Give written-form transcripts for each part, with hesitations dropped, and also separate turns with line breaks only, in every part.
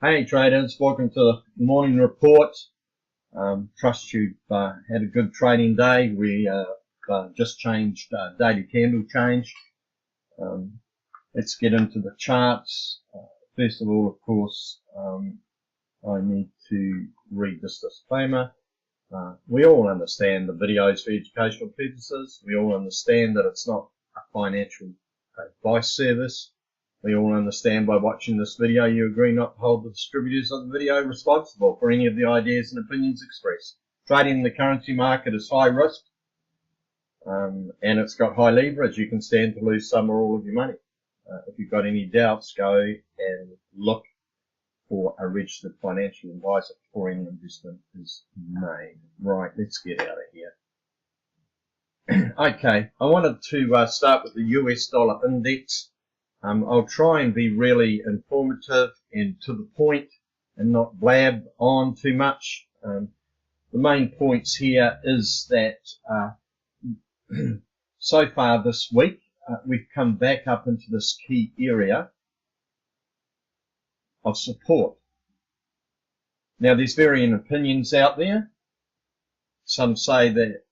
Hey traders, welcome to the morning report. Trust you've had a good trading day. We just changed daily candle change. Let's get into the charts. First of all, of course, I need to read this disclaimer. We all understand the videos for educational purposes. We all understand that it's not a financial advice service. We all understand by watching this video you agree not to hold the distributors of the video responsible for any of the ideas and opinions expressed. Trading in the currency market is high risk and it's got high leverage. You can stand to lose some or all of your money. If you've got any doubts, go and look for a registered financial advisor before any investment is made. Right, let's get out of here. Okay, I wanted to start with the US dollar index. I'll try and be really informative and to the point and not blab on too much. The main points here is that so far this week we've come back up into this key area of support. Now there's varying opinions out there. Some say that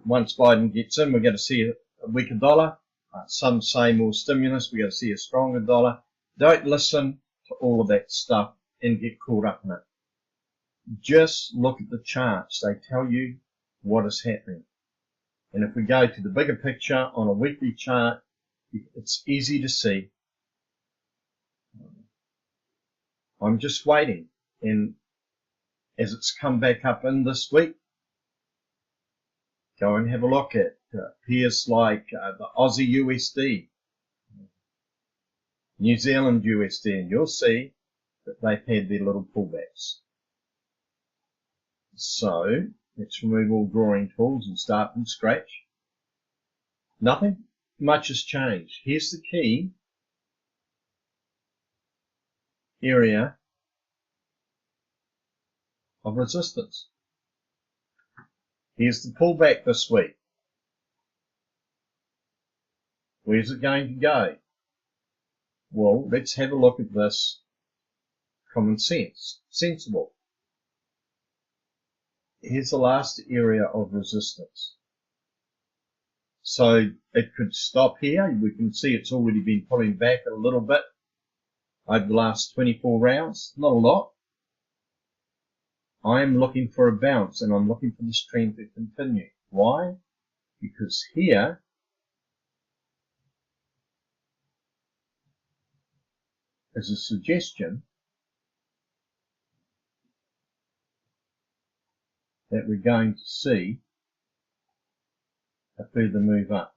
once Biden gets in, we're going to see a weaker dollar. Some say more stimulus, we're going to see a stronger dollar. Don't listen to all of that stuff and get caught up in it. Just look at the charts. They tell you what is happening. And if we go to the bigger picture on a weekly chart, it's easy to see. I'm just waiting. And as it's come back up in this week, go and have a look at pairs like the Aussie USD, New Zealand USD, and you'll see that they've had their little pullbacks. So let's remove all drawing tools and start from scratch. Nothing much has changed. Here's the key area of resistance. Here's the pullback this week. Where's it going to go? Well, let's have a look at this common sense, sensible. Here's the last area of resistance. So it could stop here. We can see it's already been pulling back a little bit over the last 24 hours. Not a lot. I am looking for a bounce and I'm looking for this trend to continue. Why? Because here is a suggestion that we're going to see a further move up.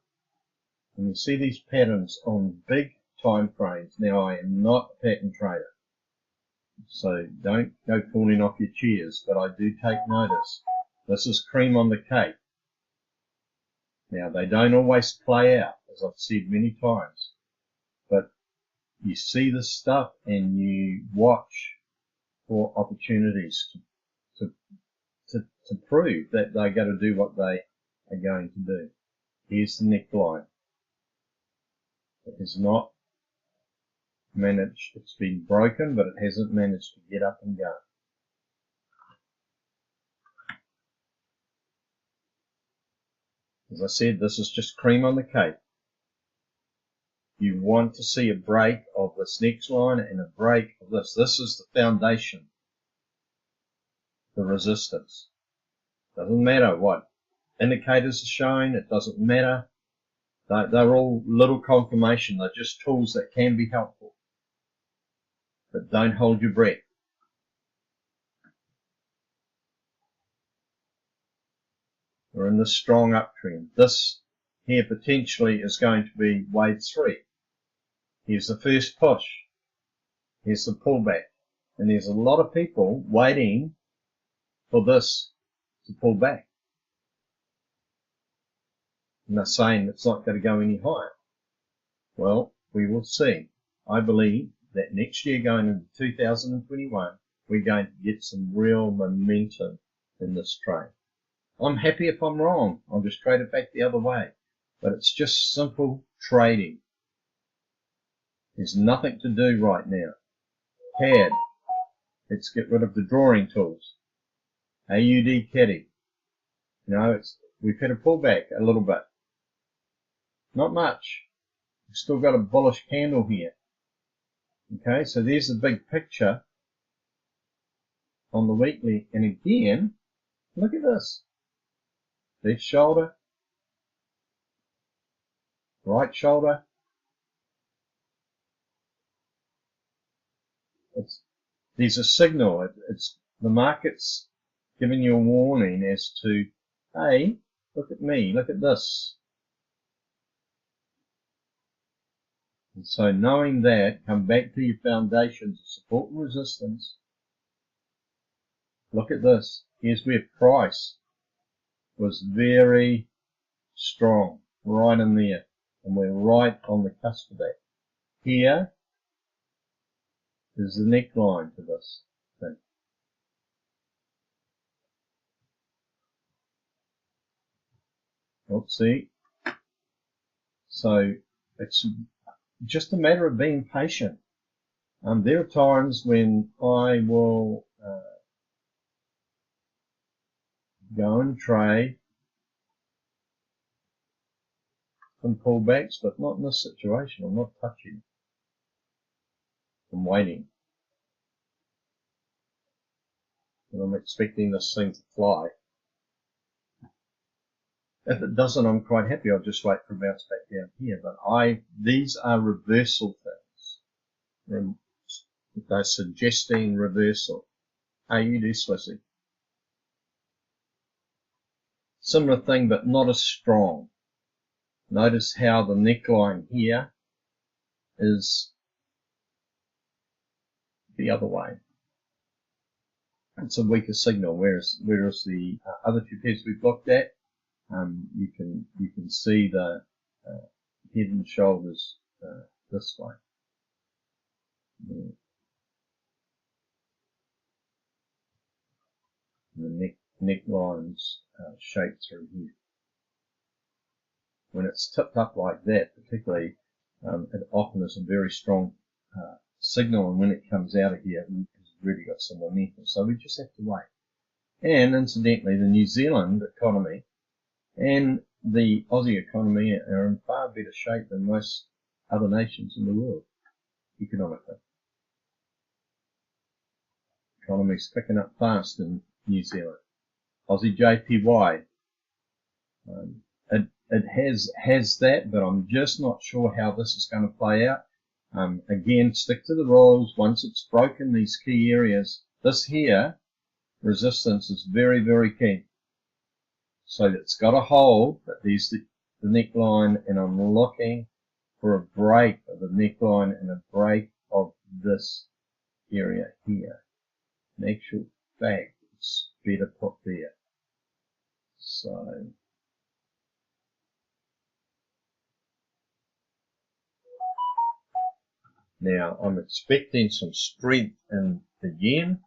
And you see these patterns on big time frames. Now I am not a pattern trader, so don't go falling off your chairs, but I do take notice. This is cream on the cake. Now they don't always play out, as I've said many times, but you see this stuff and you watch for opportunities to prove that they're going to do what they are going to do. Here's the neckline. It has not managed, it's been broken, but it hasn't managed to get up and go. As I said, this is just cream on the cake. You want to see a break of this next line and a break of this. This is the foundation, the resistance. Doesn't matter what indicators are showing, it doesn't matter. They're all little confirmation. They're just tools that can be helpful. But don't hold your breath. We're in this strong uptrend. This here potentially is going to be wave 3. Here's the first push. Here's the pullback. And there's a lot of people waiting for this to pull back. And they're saying it's not going to go any higher. Well, we will see. I believe that next year going into 2021, we're going to get some real momentum in this trade. I'm happy if I'm wrong. I'll just trade it back the other way. But it's just simple trading. There's nothing to do right now. CAD, Let's get rid of the drawing tools. AUD caddy. You know, we've had a pullback a little bit. Not much. We've still got a bullish candle here. Okay, so there's the big picture on the weekly. And again, look at this. Left shoulder, right shoulder. There's a signal. It's the market's giving you a warning as to, hey, look at me, look at this. And so knowing that, come back to your foundations of support and resistance. Look at this. Here's where price was very strong, right in there. And we're right on the cusp of that. Here is the neckline to this thing. Let's see. So it's just a matter of being patient. There are times when I will go and trade some pullbacks, but not in this situation. I'm not touching. I'm waiting. And I'm expecting this thing to fly. If it doesn't, I'm quite happy. I'll just wait for a bounce back down here. But these are reversal things. They're suggesting reversal. AUD Swissy. Similar thing, but not as strong. Notice how the neckline here is the other way. It's a weaker signal, whereas the other two pairs we've looked at, you can see the head and shoulders this way. The necklines shaped through here. When it's tipped up like that, particularly, it often is a very strong signal, and when it comes out of here, it's really got some momentum. So we just have to wait. And incidentally, the New Zealand economy and the Aussie economy are in far better shape than most other nations in the world, economically. Economy's picking up fast in New Zealand. Aussie JPY, it has that, but I'm just not sure how this is going to play out. Again, stick to the rules. Once it's broken these key areas, this here, resistance is very, very key. So it's got a hold, but there's the neckline, and I'm looking for a break of the neckline and a break of this area here. In actual fact, it's better put there. So now I'm expecting some strength in the yen,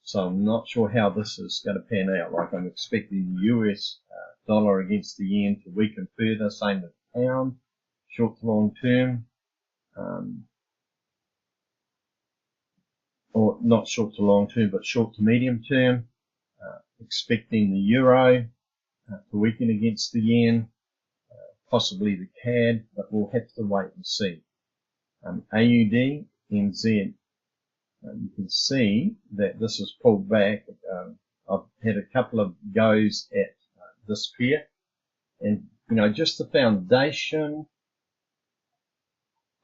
so I'm not sure how this is going to pan out. Like, I'm expecting the US dollar against the yen to weaken further, same with the pound, short to long term, or not short to long term, but short to medium term. Expecting the euro to weaken against the yen, possibly the CAD, but we'll have to wait and see. AUD, NZ, you can see that this is pulled back. I've had a couple of goes at this pair, and just the foundation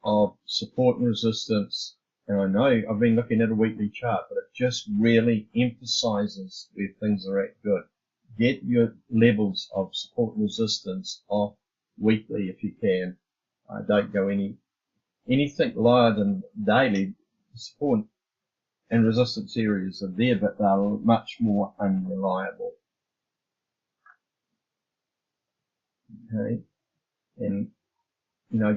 of support and resistance. And I know I've been looking at a weekly chart, but it just really emphasizes where things are at good. Get your levels of support and resistance off weekly if you can. Don't go anything lower than daily. Support and resistance areas are there, but they're much more unreliable. Okay, and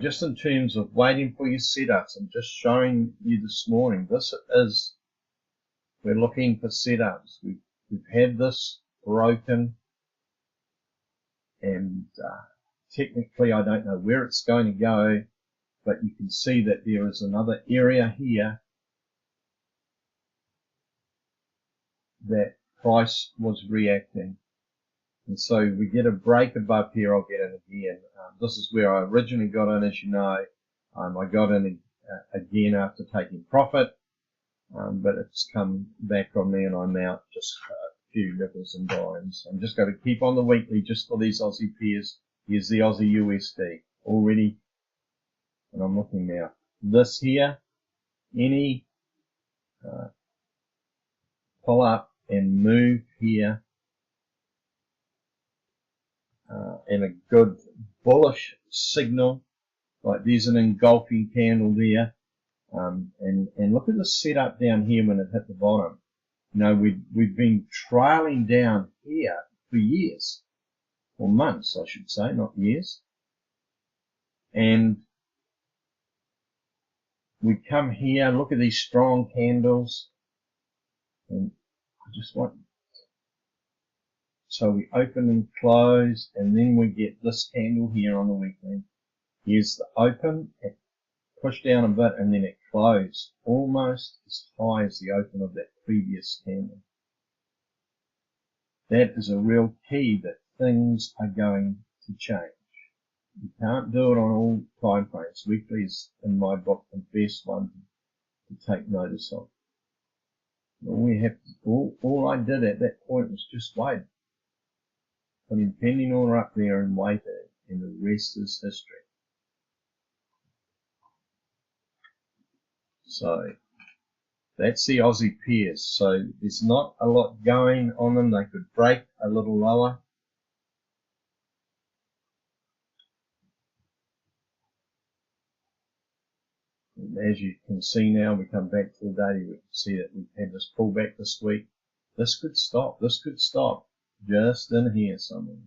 just in terms of waiting for your setups, I'm just showing you this morning. We're looking for setups. We've had this broken, and technically I don't know where it's going to go, but you can see that there is another area here that price was reacting. And so we get a break above here. I'll get in again. This is where I originally got in, as you know. I got in again after taking profit, but it's come back on me and I'm out just a few nickels and dimes. I'm just going to keep on the weekly just for these Aussie pairs. Here's the Aussie USD already, and I'm looking now. This here, any pull up and move here, and a good bullish signal, like there's an engulfing candle there, and look at the setup down here when it hit the bottom. You know, we've been trailing down here for years, or months I should say, not years, and we come here, look at these strong candles, and I just want, so we open and close, and then we get this candle here on the weekly. Here's the open, it pushed down a bit, and then it closed almost as high as the open of that previous candle. That is a real key that things are going to change. You can't do it on all time frames. Weekly is, in my book, the best one to take notice of. All I did at that point was just wait. Put a pending order up there and waited, and the rest is history. So that's the Aussie pairs. So there's not a lot going on them. They could break a little lower. And as you can see now, we come back to the daily, we can see that we've had this pullback this week. This could stop. This could stop just in here somewhere.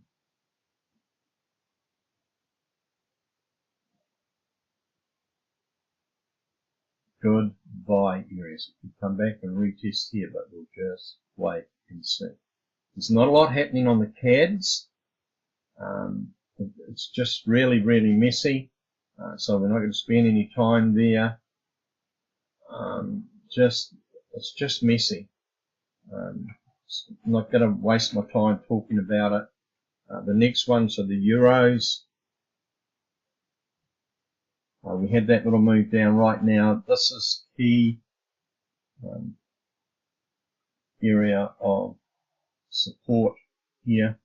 Good buy areas. We come back and retest here, but we'll just wait and see. There's not a lot happening on the CADs. It's just really, really messy. So we're not going to spend any time there. It's just messy. I'm not going to waste my time talking about it. The next ones are the Euros. We had that little move down right now. This is key area of support here.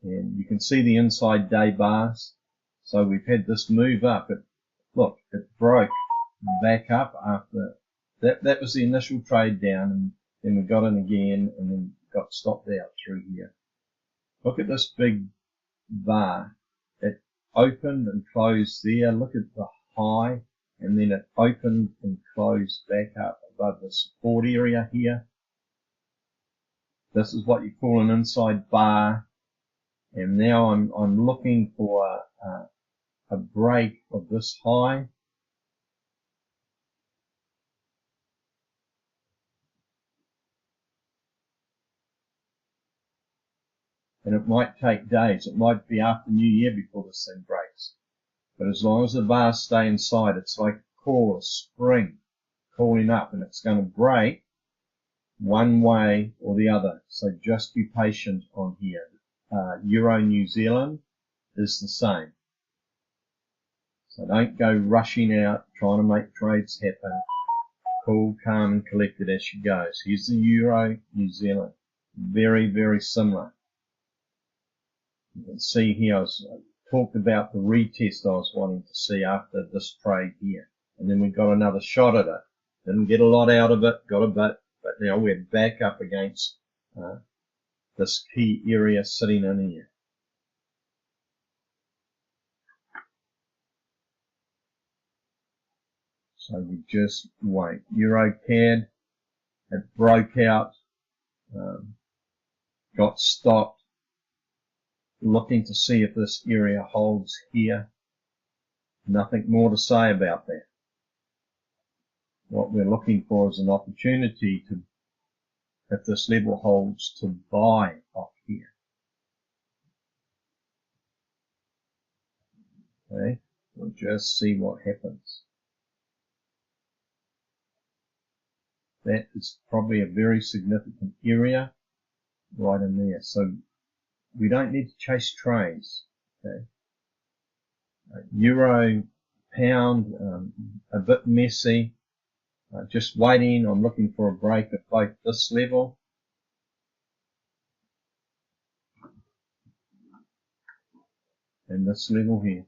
And you can see the inside day bars. So we've had this move up. Look, it broke back up after that. That was the initial trade down, and then we got in again and then got stopped out through here. Look at this big bar. It opened and closed there. Look at the high, and then it opened and closed back up above the support area here. This is what you call an inside bar, and now I'm looking for a break of this high. And it might take days. It might be after New Year before this thing breaks. But as long as the bars stay inside, it's like a call, a spring calling up, and it's going to break one way or the other. So just be patient on here. Euro New Zealand is the same. So don't go rushing out trying to make trades happen. Cool, calm and collected as she goes. Here's the Euro New Zealand. Very, very similar. You can see here I talked about the retest I was wanting to see after this trade here. And then we got another shot at it. Didn't get a lot out of it, got a bit, but now we're back up against this key area sitting in here. So we just wait. Euro CAD, it broke out, got stopped. Looking to see if this area holds here. Nothing more to say about that. What we're looking for is an opportunity to, if this level holds, to buy off here. Okay, we'll just see what happens. That is probably a very significant area right in there. So we don't need to chase trades. Okay. Euro, pound, a bit messy. Just waiting. I'm looking for a break at both this level and this level here.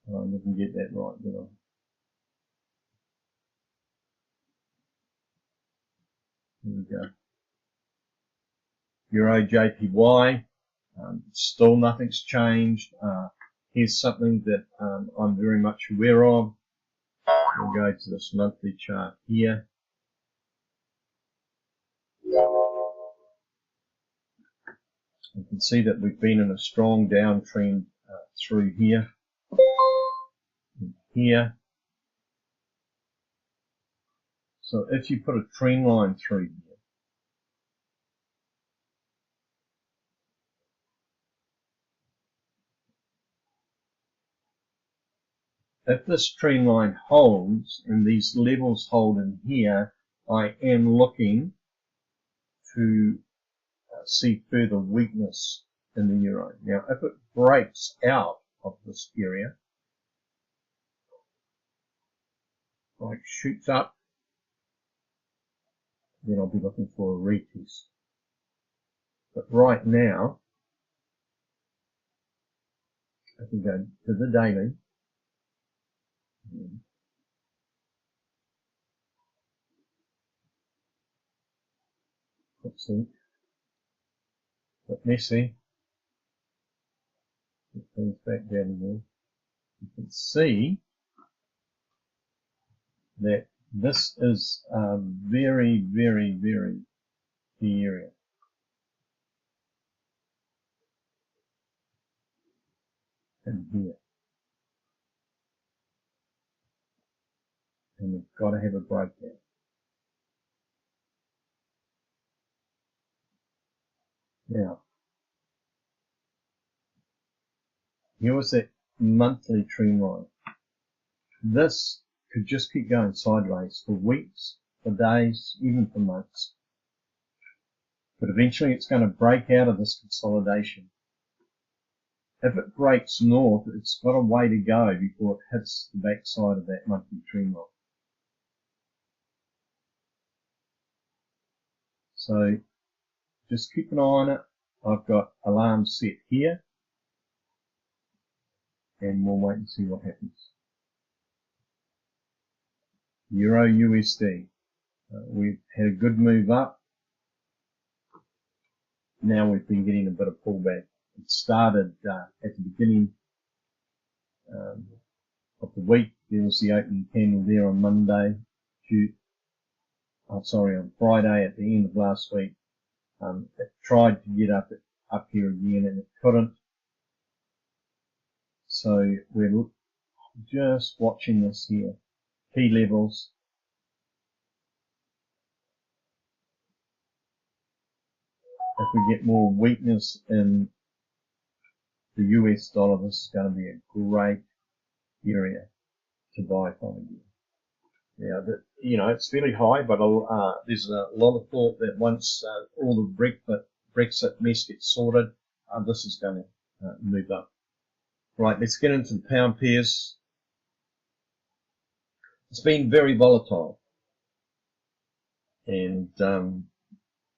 I didn't get that right, did I? Here we go. Euro JPY, still nothing's changed. Here's something that I'm very much aware of. We'll go to this monthly chart here. You can see that we've been in a strong downtrend through here, and here. So if you put a trend line through here, if this trend line holds and these levels hold in here, I am looking to see further weakness in the euro. Now, if it breaks out of this area, like shoots up, then I'll be looking for a retest. But right now, I can go to the daily. Let's see. But messy. Put things back down again. You can see that this is a very, very, very key area. In here. And we've got to have a breakdown. Now, here was that monthly trend line. This could just keep going sideways for weeks, for days, even for months. But eventually it's going to break out of this consolidation. If it breaks north, it's got a way to go before it hits the backside of that monthly trend line. So just keep an eye on it. I've got alarms set here, and we'll wait and see what happens. Euro USD. We've had a good move up. Now we've been getting a bit of pullback. It started at the beginning of the week. There was the opening candle there on Monday. On Friday at the end of last week. It tried to get up here again and it couldn't. So we're just watching this here. Key levels. If we get more weakness in the US dollar, this is going to be a great area to buy from again. Yeah, it's fairly high, but there's a lot of thought that once all the Brexit mess gets sorted, this is going to move up. Right, let's get into the pound pairs. It's been very volatile, and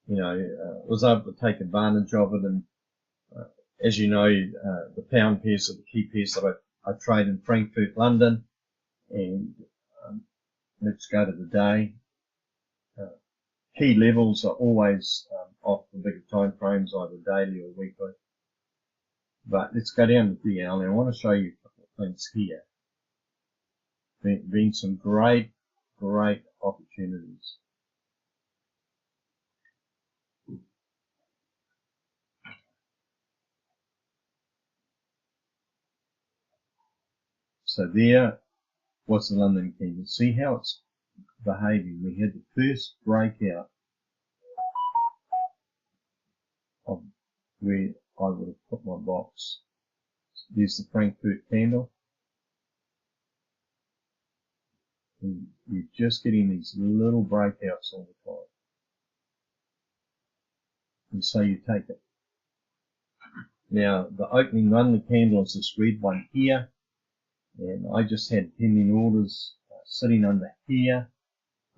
was able to take advantage of it. And as you know, the pound pairs are the key pairs that I trade in Frankfurt, London, and let's go to the day. Key levels are always off the bigger time frames, either daily or weekly. But let's go down to DL, and I want to show you a couple of things here. Been some great opportunities. So there was the London candle. See how it's behaving. We had the first breakout of where I would have put my box. There's the Frankfurt candle. And you're just getting these little breakouts all the time. And so you take it. Now, the opening run, the candle is this red one here. And I just had pending orders sitting under here.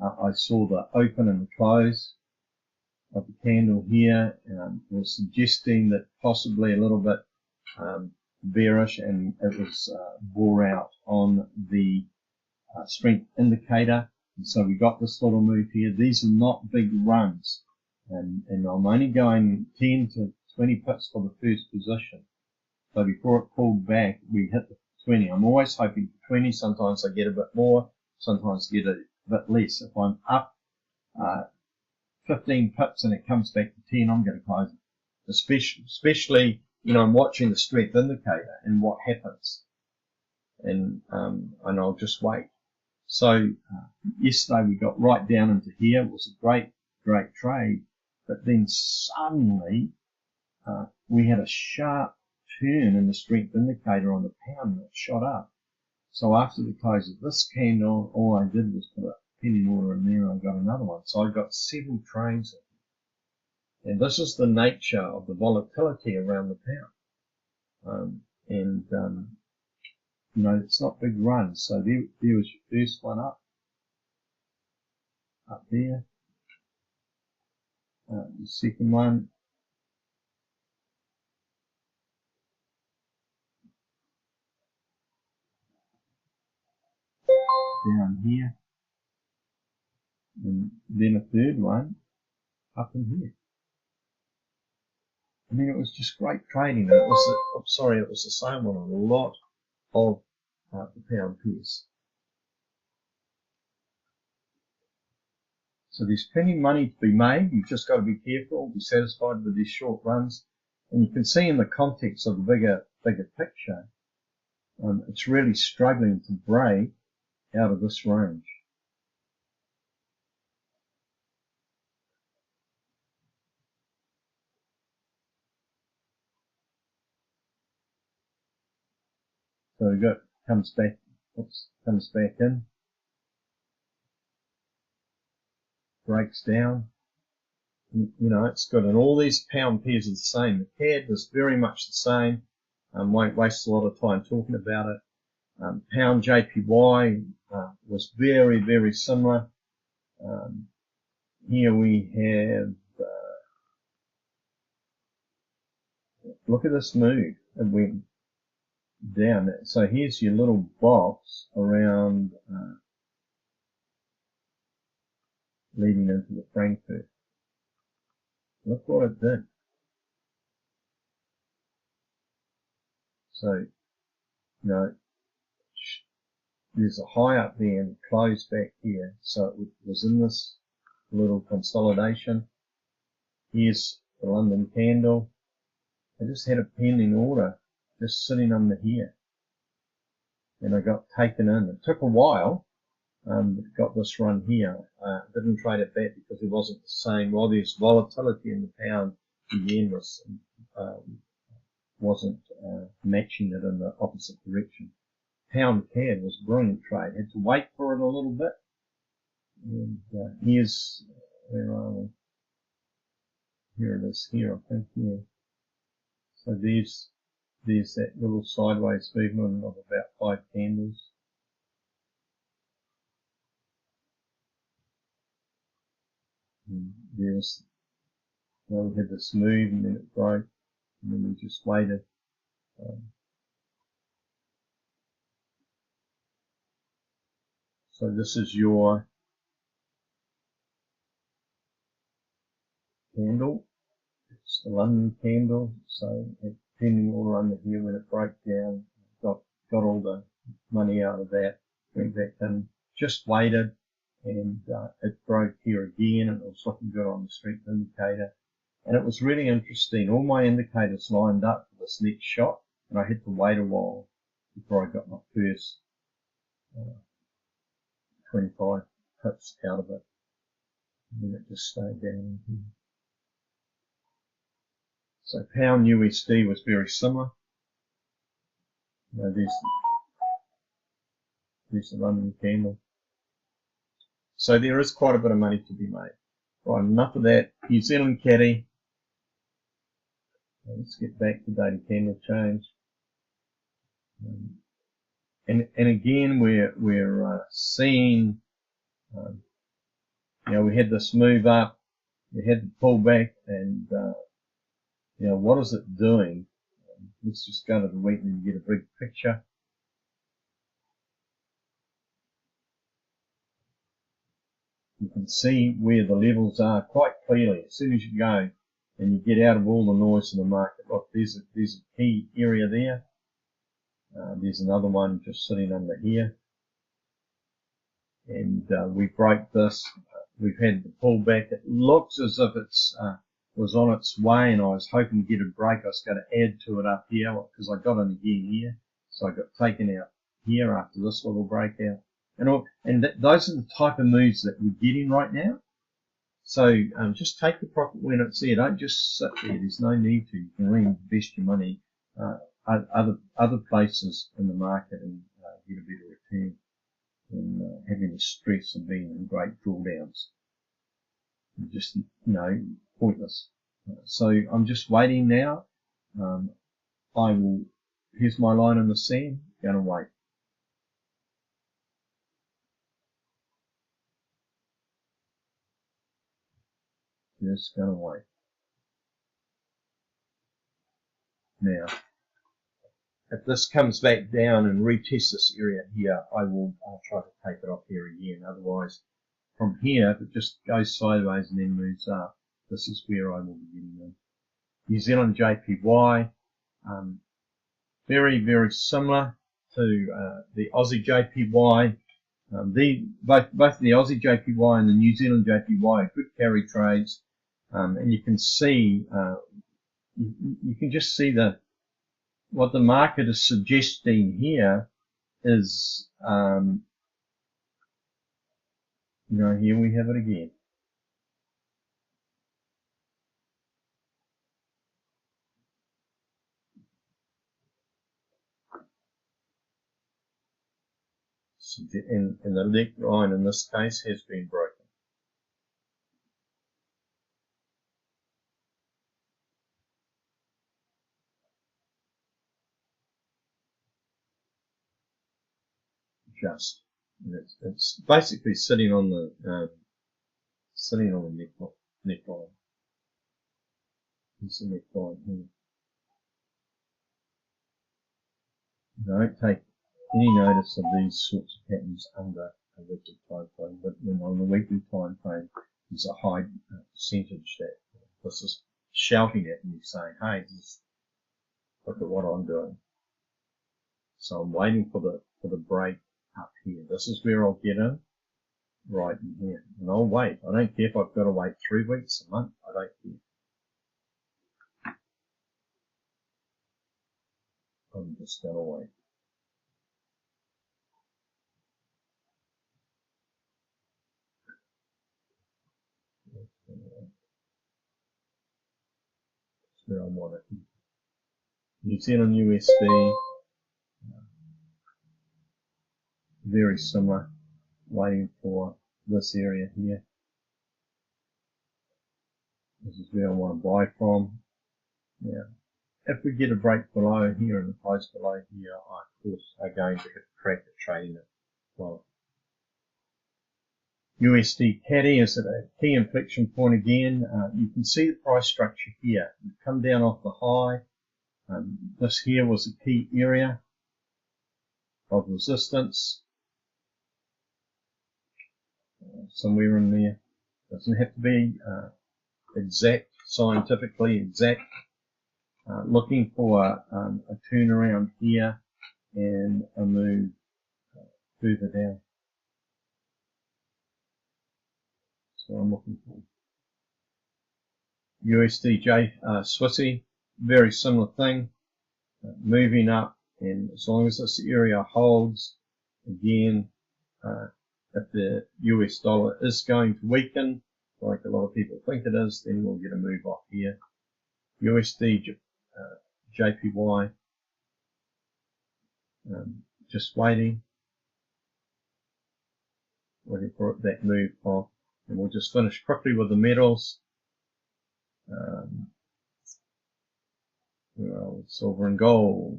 I saw the open and the close of the candle here, and was suggesting that possibly a little bit bearish, and it was bore out on the strength indicator. And so we got this little move here. These are not big runs, and I'm only going 10 to 20 pips for the first position. So before it pulled back, we hit the 20. I'm always hoping for 20. Sometimes I get a bit more, sometimes get a bit less. If I'm up 15 pips and it comes back to 10, I'm going to close it. Especially, you know, I'm watching the strength indicator and what happens, and I'll just wait. So yesterday we got right down into here. It was a great trade, but then suddenly we had a sharp turn in the strength indicator on the pound, and it shot up. So after the close of this candle, all I did was put a pending order in there, and I got another one. So I got several trades in. And this is the nature of the volatility around the pound. You know, it's not big runs. So there was your first one up there. The second one. Down here. And then a third one up in here. I mean, it was just great trading. It was the same on a lot of the pound pairs. So there's plenty of money to be made. You've just got to be careful, be satisfied with these short runs. And you can see in the context of the bigger picture, it's really struggling to break out of this range. So we got comes back in, breaks down. You know, it's good, and all these pound pairs are the same. The CAD is very much the same. Won't waste a lot of time talking about it. Pound JPY was very similar. Here we have look at this move. It went down. So here's your little box around leading into the Frankfurt. Look what it did. So, you know, there's a high up there and closed back here. So it was in this little consolidation. Here's the London candle. I just had a pending order just sitting under here, and I got taken in. It took a while, but got this run here. Didn't trade it back because it wasn't the same. While there's volatility in the pound, the yen wasn't matching it in the opposite direction. Pound CAD was a brilliant trade. Had to wait for it a little bit. And here's, where are we? Here it is, here I think, yeah. So there's that little sideways movement of about 5 candles. And there's, well, we had this move and then it broke, and then we just waited. So this is your candle. It's the London candle. So pending order under here, when it broke down, got all the money out of that, went back in, just waited, and it broke here again, and it was looking good on the strength indicator. And it was really interesting. All my indicators lined up for this next shot, and I had to wait a while before I got my first 25 pips out of it. And then it just stayed down here. So pound USD was very similar. You know, there's the London candle. So there is quite a bit of money to be made. Right, enough of that. New Zealand caddy. Let's get back to daily candle change. And again, we're seeing, we had this move up, we had the pullback, and what is it doing? Let's just go to the weekly and get a big picture. You can see where the levels are quite clearly. As soon as you go and you get out of all the noise in the market, look, there's a key area there. There's another one just sitting under here. And we break this. We've had the pullback. It looks as if it's was on its way, and I was hoping to get a break. I was going to add to it up here because I got in again here. So I got taken out here after this little breakout. And those are the type of moves that we're getting right now. So just take the profit when it's there. Don't just sit there. There's no need to. You can reinvest your money other places in the market and get a better return than having the stress of being in great drawdowns. Just, pointless. So I'm just waiting now. Here's my line in the sand. Gonna wait. Just gonna wait. Now, if this comes back down and retests this area here, I'll try to take it off here again. Otherwise, from here, if it just goes sideways and then moves up, this is where I will be getting in. New Zealand JPY, very, very similar to the Aussie JPY. Both the Aussie JPY and the New Zealand JPY are good carry trades, and you can see, you can just see what the market is suggesting here is, here we have it again. And the neck line in this case has been broken. It's basically sitting on the neck line. It's the neck line here. Don't take any notice of these sorts of patterns under a weekly time frame, but when on the weekly time frame, there's a high percentage that this is shouting at me saying, hey, look at what I'm doing. So I'm waiting for the break up here. This is where I'll get in, right in here. And I'll wait. I don't care if I've got to wait 3 weeks, a month. I don't care. I'm just going to wait. That's where I want it. New Zealand USD, very similar, waiting for this area here. This is where I want to buy from. Now, if we get a break below here and a close below here, I of course are going to get a crack at trading it well. USD caddy is at a key inflection point again. You can see the price structure here. We've come down off the high. This here was a key area of resistance. Somewhere in there. Doesn't have to be exact, scientifically exact. Looking for a turnaround here and a move further down. So I'm looking for USDJ Swissy, very similar thing, moving up, and as long as this area holds, again, if the US dollar is going to weaken, like a lot of people think it is, then we'll get a move off here. USD JPY, just waiting. looking for that move off. And we'll just finish quickly with the metals. Well, silver and gold.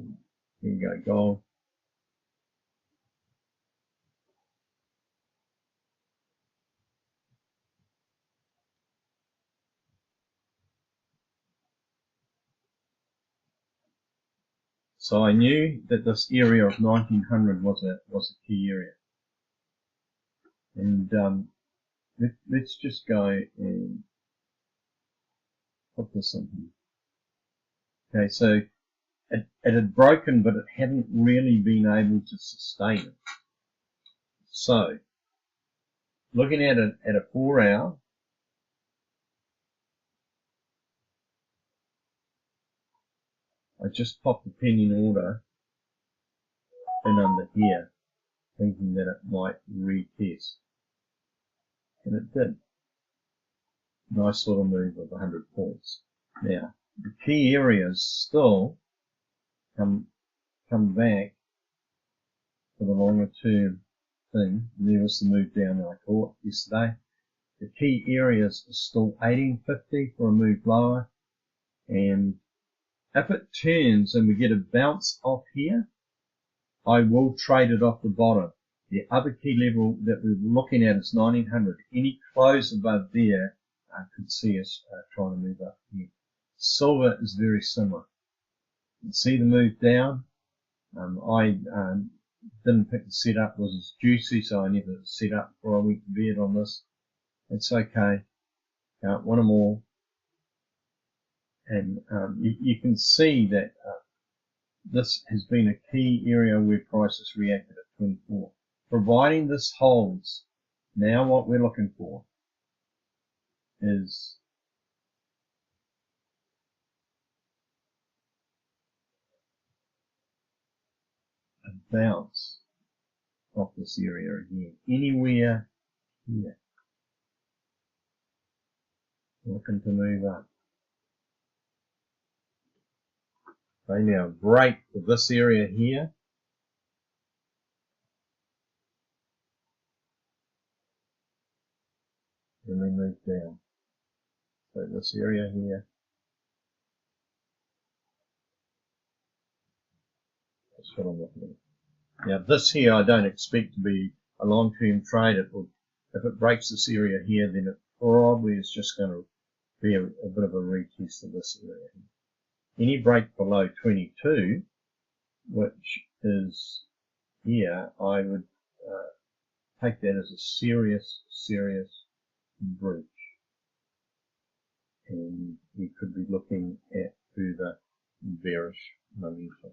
Here we go, gold. So I knew that this area of 1900 was a key area. And let's just go and put this in here. Okay, so it had broken, but it hadn't really been able to sustain it. So, looking at it at a 4 hour, I just popped the penny order in under here, thinking that it might retest. And it did. Nice little move of 100 points. Now, the key areas still come back for the longer term thing. And there was the move down that I caught yesterday. The key areas are still 1850 for a move lower, and if it turns and we get a bounce off here, I will trade it off the bottom. The other key level that we're looking at is 1900. Any close above there could see us trying to move up here. Silver is very similar. You can see the move down. I didn't pick the setup, it was juicy, so I never set up before I went to bed on this. It's okay. One or more. And you can see that this has been a key area where prices reacted at 24. Providing this holds, now what we're looking for is a bounce off this area here, anywhere here. Looking to move up. Okay, now break for this area here. And we move down. So this area here. That's what I'm looking at. Now this here I don't expect to be a long-term trade. It will, if it breaks this area here, then it probably is just going to be a bit of a retest of this area here. Any break below 22, which is here, I would take that as a serious breach. And we could be looking at further bearish momentum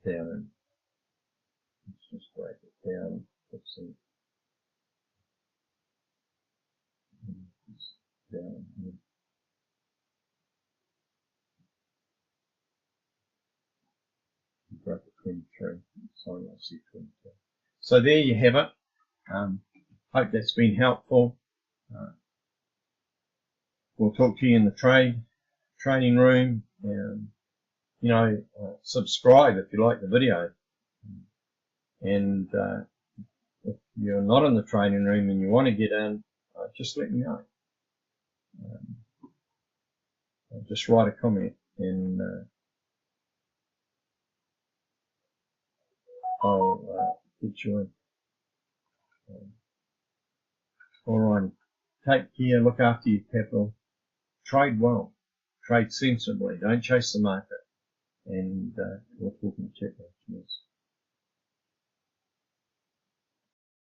down. Let's just break it down. Let's see. Down here. Broke at 23. Sorry, I see 22. So there you have it. Hope that's been helpful. We'll talk to you in the training room. Subscribe if you like the video. And if you're not in the training room and you want to get in, just let me know. Just write a comment and I'll get you in. Alright, take care, look after your capital, trade well, trade sensibly, don't chase the market, and we'll talk in the chat.